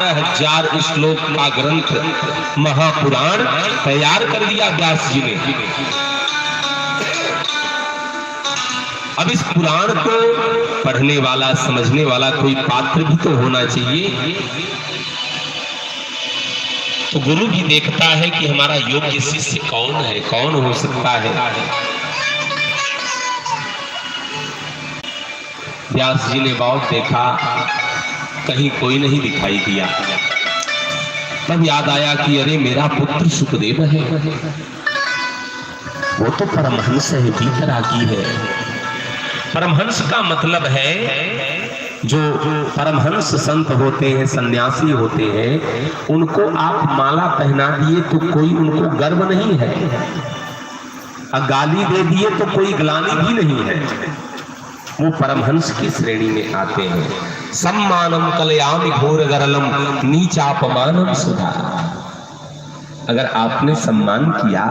हजार श्लोक का ग्रंथ महापुराण तैयार कर दिया व्यास जी ने। अब इस पुराण को पढ़ने वाला समझने वाला कोई पात्र भी तो होना चाहिए। तो गुरु भी देखता है कि हमारा योग्य शिष्य कौन है, कौन हो सकता है। व्यास जी ने बहुत देखा, कहीं कोई नहीं दिखाई दिया। तब याद आया कि अरे मेरा पुत्र सुखदेव है, वो तो परमहंस है, भीतर आगी है। परमहंस का मतलब है जो परमहंस संत होते हैं, सन्यासी होते हैं, उनको आप माला पहना दिए तो कोई उनको गर्व नहीं है, गाली दे दिए तो कोई ग्लानि भी नहीं है। वो परमहंस की श्रेणी में आते हैं। सम्मानम कलयामि घोर गरलम नीचापमानम सुधा। अगर आपने सम्मान किया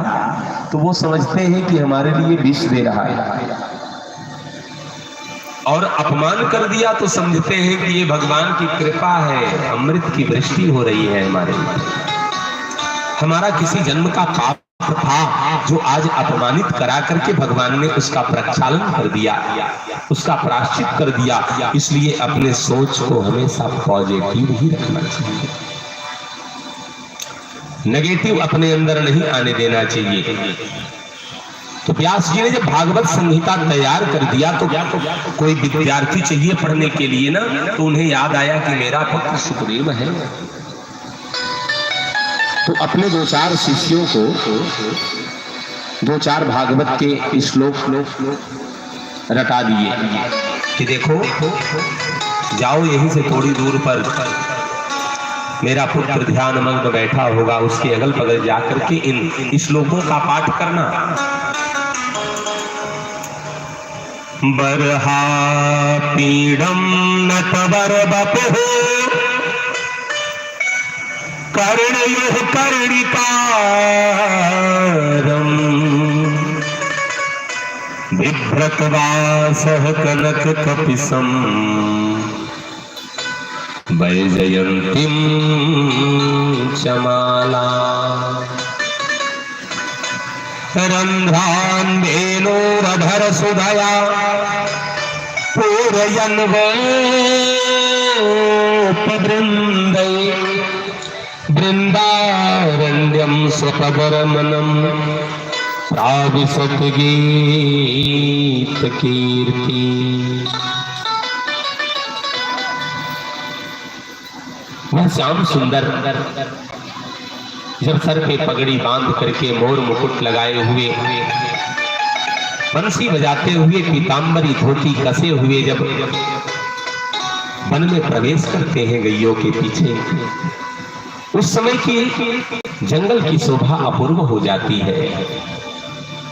तो वो समझते हैं कि हमारे लिए विष दे रहा है, और अपमान कर दिया तो समझते हैं कि ये भगवान की कृपा है, अमृत की वृष्टि हो रही है हमारे लिए। हमारा किसी जन्म का पाप था जो आज अपमानित करा करके भगवान ने उसका प्रक्षालन कर दिया, उसका प्रायश्चित कर दिया। इसलिए अपने सोच को हमेशा पॉजिटिव ही रखना चाहिए, नेगेटिव अपने अंदर नहीं आने देना चाहिए। तो व्यास जी ने जब भागवत संहिता तैयार कर दिया तो कोई विद्यार्थी चाहिए पढ़ने के लिए ना, तो उन्हें याद आया कि मेरा पुत्र सुखदेव है। तो अपने दो चार शिष्यों को दो चार भागवत के श्लोक रटा दिए कि देखो जाओ यहीं से थोड़ी दूर पर मेरा पुत्र ध्यान मग्न बैठा होगा, उसके अगल बगल जाकर के इन श्लोकों का पाठ करना। बरहा पीड़म नटवर बपहु कर्णयुः कर्णिकारम् बिभ्रतवासः कनक कपिशम् वैजयन्तीं चमाला रन्ध्रान् वेणोरधर सुधया पूरयन् गोपवृन्दै वृन्दारण्यं स्वपवरमनं प्राविशत गीत कीर्ति। वह श्याम सुंदर जब सर पे पगड़ी बांध करके मोर मुकुट लगाए हुए, बंसी बजाते हुए, पीतांबरी धोती कसे हुए जब वन में प्रवेश करते हैं गैयों के पीछे, उस समय की जंगल की शोभा अपूर्व हो जाती है।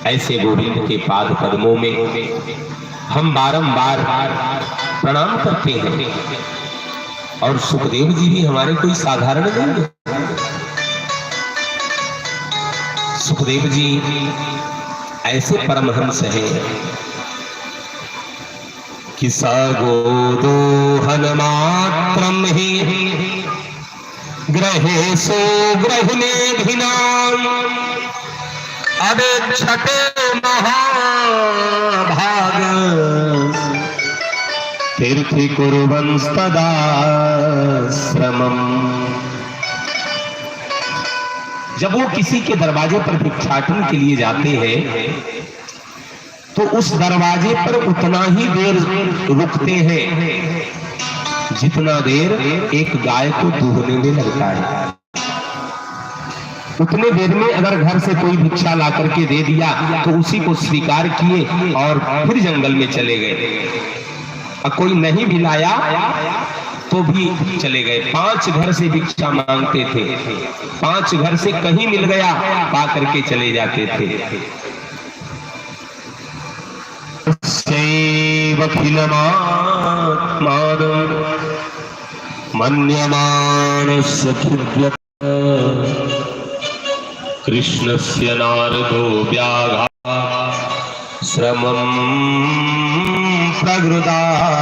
ऐसे गोविंद के पाद पद्मों में हम बारंबार प्रणाम करते हैं। और सुखदेव जी भी हमारे कोई साधारण नहीं है। सुखदेव जी ऐसे परमहंस हैं कि सगोदोहन मात्रम ही ग्रहेषु गृहिणीभिनां अवेक्षते महाभाग तीर्थि कुर्वंस्तदाश्रमम्। जब वो किसी के दरवाजे पर भिक्षाटन के लिए जाते हैं तो उस दरवाजे पर उतना ही देर रुकते हैं जितना देर एक गाय को दूहने में लगता है। उतने देर में अगर घर से कोई भिक्षा ला करके दे दिया तो उसी को स्वीकार किए और फिर जंगल में चले गए। और कोई नहीं भी लाया तो भी चले गए। 5 घर से भिक्षा मांगते थे, 5 घर से कहीं मिल गया पा करके चले जाते थे। मन्यमानस्य कृष्णस्य नारदो व्याघ्रः श्रमं प्रगृदाहृतम्।